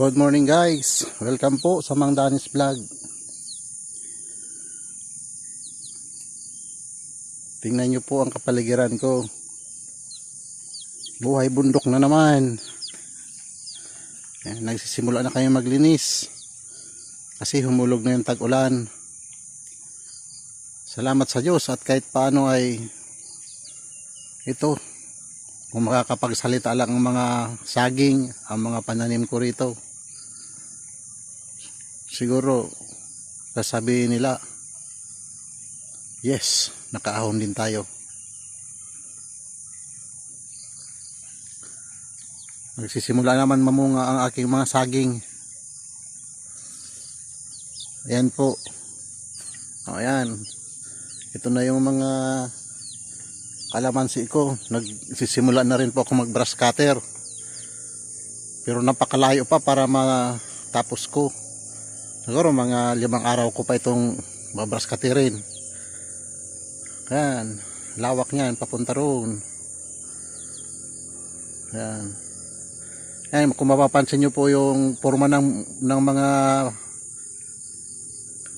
Good morning guys, welcome po sa Mang Danis Vlog. Tingnan nyo po ang kapaligiran ko. Buhay bundok na naman. Nagsisimula na kayo maglinis kasi humulog na yung tag-ulan. Salamat sa Diyos at kahit paano ay ito, kung makakapagsalita lang ang mga saging, ang mga pananim ko rito, siguro sasabihin nila, yes, nakaahon din tayo. Nagsisimula naman mamunga ang aking mga saging. Ayan po. Ayan. Ito na yung mga kalamansi ko. Nagsisimula na rin po ako mag brush cutter, pero napakalayo pa para matapos ko. Siguro mga 5 araw ko pa itong brush cutterin. Ayan, lawak niyan papunta roon. Ayan. Ayan, kung mapapansin nyo po yung forma ng mga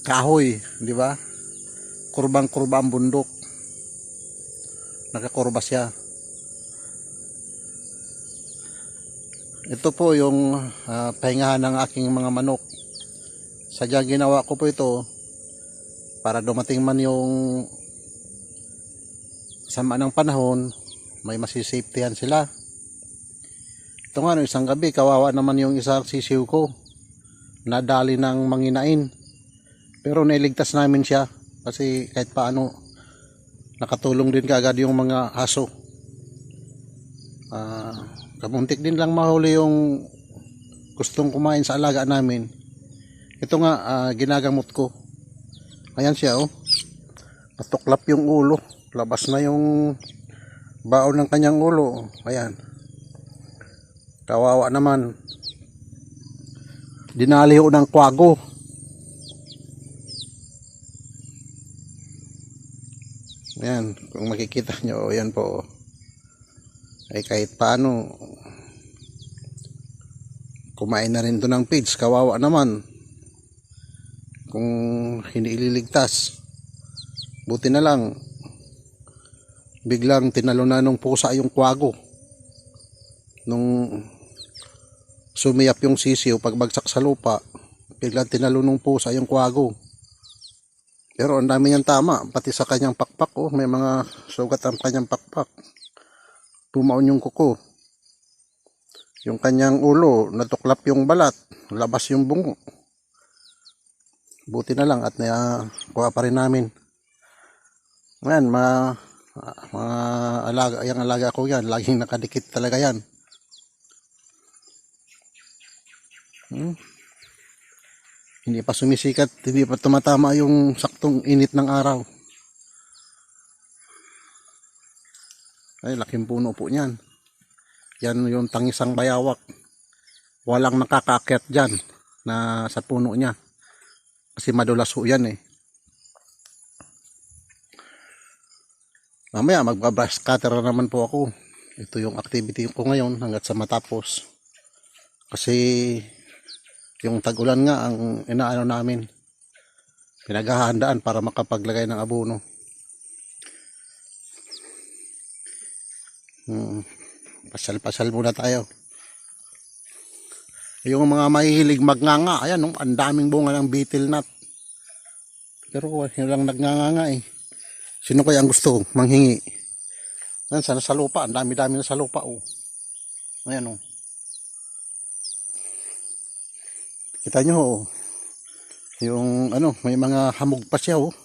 kahoy, di ba? Kurbang-kurba ang bundok. Nakakurba siya. Ito po yung pahingahan ng aking mga manok. Sadyang ginawa ko po ito para dumating man yung sama ng panahon, may masisafetyan sila. Ito nga, isang gabi kawawa naman yung isang sisiw ko, nadali ng manginain, pero nailigtas namin siya kasi kahit paano nakatulong din kaagad yung mga aso. Kamuntik din lang mahuli yung gustong kumain sa alaga namin. Ito nga, ginagamot ko. Ayan siya, oh, natuklap yung ulo, labas na yung baon ng kanyang ulo. Ayan, kawawa naman, dinali ho ng kwago. Ayan, kung makikita nyo, ayan po, ay kahit paano kumain na rin to ng pigs. Kawawa naman kung hindi ililigtas. Buti na lang biglang tinalo na nung pusa yung kwago nung sumiyap yung sisiw. Pagbagsak sa lupa, biglang tinalo nung pusa yung kwago. Pero ang dami niyang tama, pati sa kanyang pakpak, oh, may mga sugat ang kanyang pakpak. Tumaon yung kuko. Yung kanyang ulo, natuklap yung balat, labas yung bungo. Buti na lang at nakuha pa rin namin. Ayan, mga alaga, yung alaga ko yan, laging nakadikit talaga yan. Hindi pa sumisikat, hindi pa tumatama yung saktong init ng araw. Ay, laking puno po niyan. Yan yung tangisang bayawak. Walang nakakaakyat dyan na sa puno niya. Kasi madulas ho yan eh. Mamaya magbabrush cutter naman po ako. Ito yung activity ko ngayon hanggat sa matapos. Kasi yung tag-ulan nga ang inaano namin, pinaghahandaan para makapaglagay ng abono. Pasal-pasal muna tayo. Yung mga mahihilig magnganga, ayan, ang daming bunga ng beetle nut. Pero yun lang nagnganga eh. Sino kaya ang gusto manghingi? Ayan, sana sa lupa, ang dami-dami na sa lupa, oh. Ayan, oh. Kita nyo, oh, yung ano, may mga hamog pa siya, oh.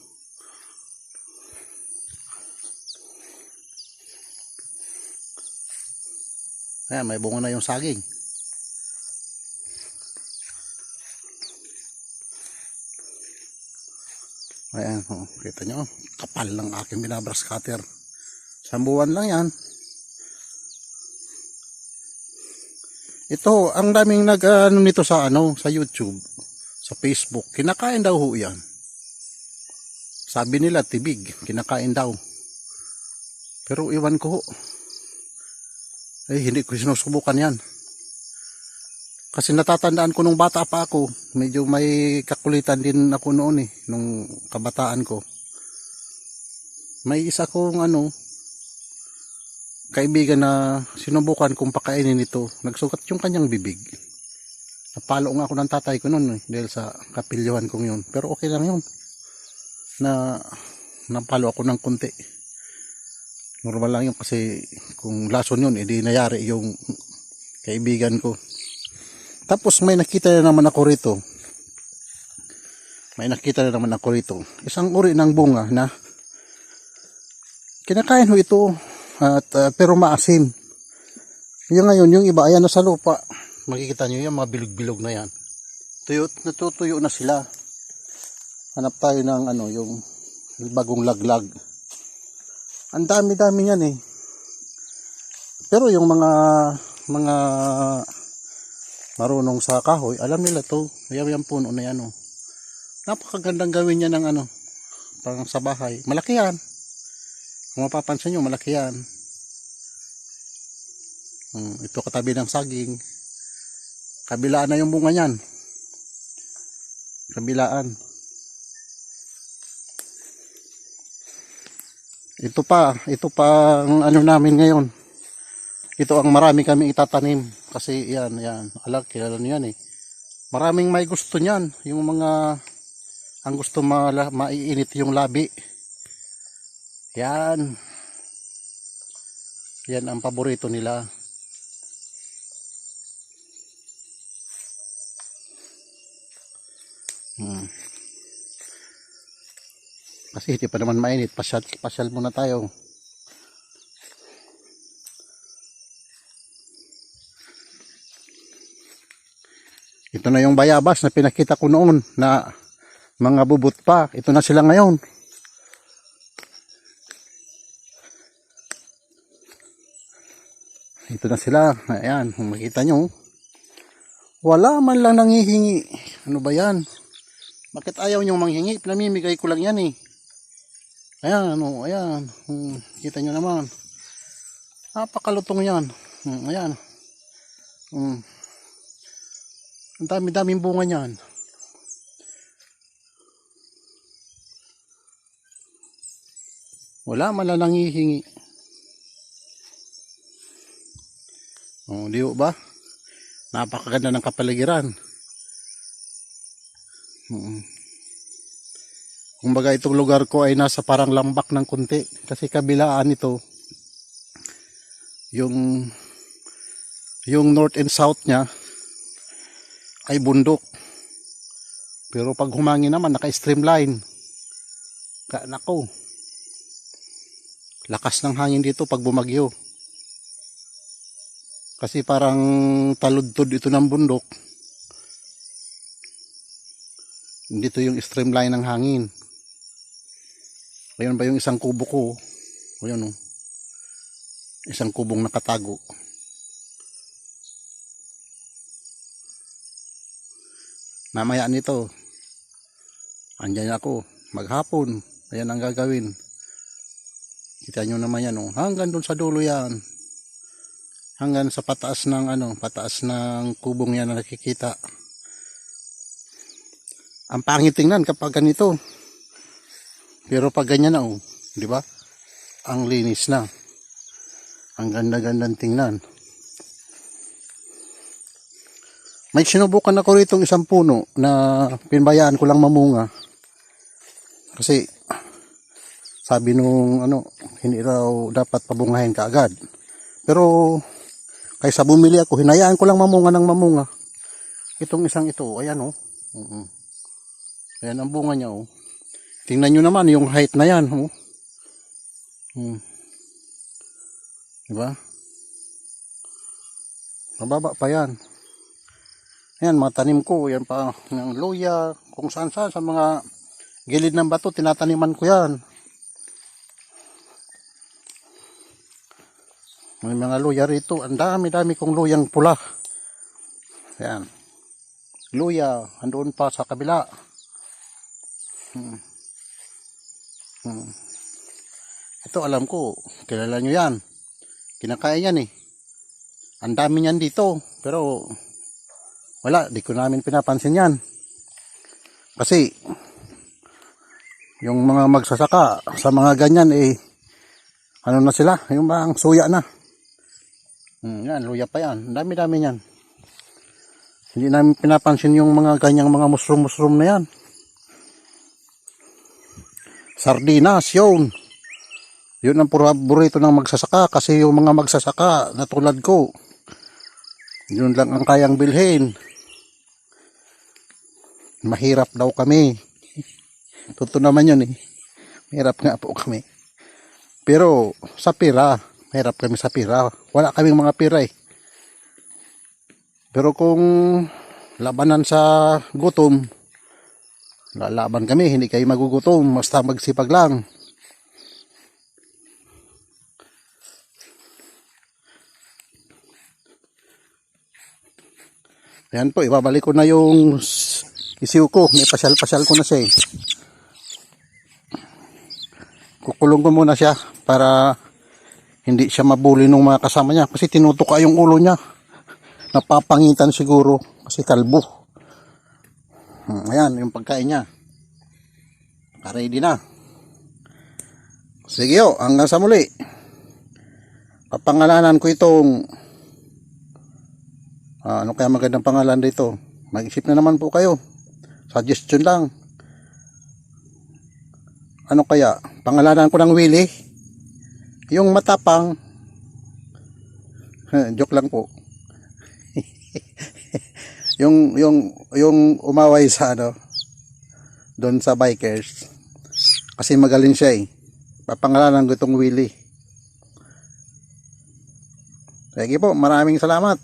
Ayan, may bunga na yung saging. Ayan, oh, kita nyo, kapal ng aking binabrush cutter. Isang buwan lang yan. Ito, ang daming nag-ano nito sa sa YouTube, sa Facebook. Kinakain daw ho 'yan. Sabi nila tibig, kinakain daw. Pero iwan ko ho. Hindi ko sinusubukan 'yan. Kasi natatandaan ko nung bata pa ako, medyo may kakulitan din ako noon nung kabataan ko. May isa kong kaibigan na sinubukan kong pakainin ito. Nagsugat yung kanyang bibig. Napalo nga ako ng tatay ko noon dahil sa kapilyuhan kong yun. Pero okay lang yun. Napalo ako ng konti. Normal lang yun kasi kung lason yun, edi nayari yung kaibigan ko. Tapos may nakita na naman ako rito. Isang uri ng bunga na kinakain ho ito at pero maasim. Yung ngayon, yung iba ayan na sa lupa. Makikita nyo yung mga bilog-bilog na yan. Natutuyo na sila. Hanap tayo ng yung bagong laglag. Ang dami-dami yan Pero yung mga marunong sa kahoy, alam nila to. Yung puno na yan Napakagandang gawin niya ng parang sa bahay. Malaki yan. Kung mapapansin nyo, malaki yan. Ito katabi ng saging. Kabilaan na yung bunga niyan. Kabilaan. Ito pa ang namin ngayon. Ito ang marami kami itatanim. Kasi yan. Kilala nyo yan Maraming may gusto niyan. Yung mga, ang gusto maiinit yung labi. Yan. Yan ang paborito nila. Kasi hindi pa naman mainit. Pasyal muna tayo. Ito na yung bayabas na pinakita ko noon na mga bubot pa. Ito na sila ngayon. Ito na sila. Ayan, kung makita nyo. Wala man lang nangihingi. Ano ba yan? Bakit ayaw nyo manghingi? Pinamimigay ko lang yan Ayan, ayan. Kita nyo naman. Napakalutong yan. Ayan. Ang dami-daming bunga niyan. Wala man lang nangihingi. Di ba? Napakaganda ng kapaligiran. Kumbaga itong lugar ko ay nasa parang lambak ng kunti. Kasi kabilaan ito. Yung north and south niya ay bundok. Pero pag humangin naman, naka-streamline. Nako. Lakas ng hangin dito pag bumagyo. Kasi parang taludtod ito ng bundok. Dito yung streamline ng hangin. Ayun ba yung isang kubo ko? Ayun Isang kubong nakatago. Mamaya nito, andyan ako, maghapon, ayan ang gagawin. Kita nyo naman yan hanggang doon sa dulo yan. Hanggang sa pataas ng pataas ng kubong yan na nakikita. Ang pangit tingnan kapag ganito. Pero pag ganyan na di ba? Ang linis na. Ang ganda-gandang tingnan. May sinubukan ako rito isang puno na pinbayaan ko lang mamunga. Kasi sabi nung hindi raw dapat pabungahin kaagad. Pero kaysa bumili ako, hinayaan ko lang mamunga ng mamunga. Itong isang ito, ayan Ayan ang bunga niya Tingnan nyo naman yung height na yan Diba? Mababa pa yan. Ayan, mga tanim ko. Yan pa, ng luya. Kung saan sa mga gilid ng bato, tinataniman ko yan. May mga luya rito. Ang dami-dami kong luyang pula. Ayan. Luya. Andoon pa sa kabila. Ito alam ko. Kilala nyo yan. Kinakain yan Ang dami niyan dito. Pero wala, di ko namin pinapansin yan. Kasi, yung mga magsasaka sa mga ganyan ano na sila, yung bang suya na. Yan, luya pa yan. Dami-dami yan. Hindi namin pinapansin yung mga ganyang mga mushroom na yan. Sardinas, yun. Yun ang paborito ng magsasaka kasi yung mga magsasaka na tulad ko, yun lang ang kayang bilhin. Mahirap daw kami. Totoo naman yun Mahirap nga po kami. Pero sa pira, mahirap kami sa pira. Wala kaming mga pira Pero kung labanan sa gutom, lalaban kami, hindi kayo magugutom, basta magsipag lang. Ayan po, ibabalik ko na yung isiw ko. May pasyal-pasyal ko na siya Kukulong ko muna siya para hindi siya mabuli ng mga kasama niya. Kasi tinutuka yung ulo niya. Napapangitan siguro kasi kalbo. Ayan, yung pagkain niya. Ready na. Sige hanggang sa muli. Papangalanan ko itong ano kaya magandang pangalan dito? Mag-isip na naman po kayo. Suggestion lang. Ano kaya? Pangalanan ko ng Willie. Yung matapang. Joke lang po. yung umaway sa doon sa bikers. Kasi magaling siya Papangalanan ko itong Willie. Sige po, maraming salamat.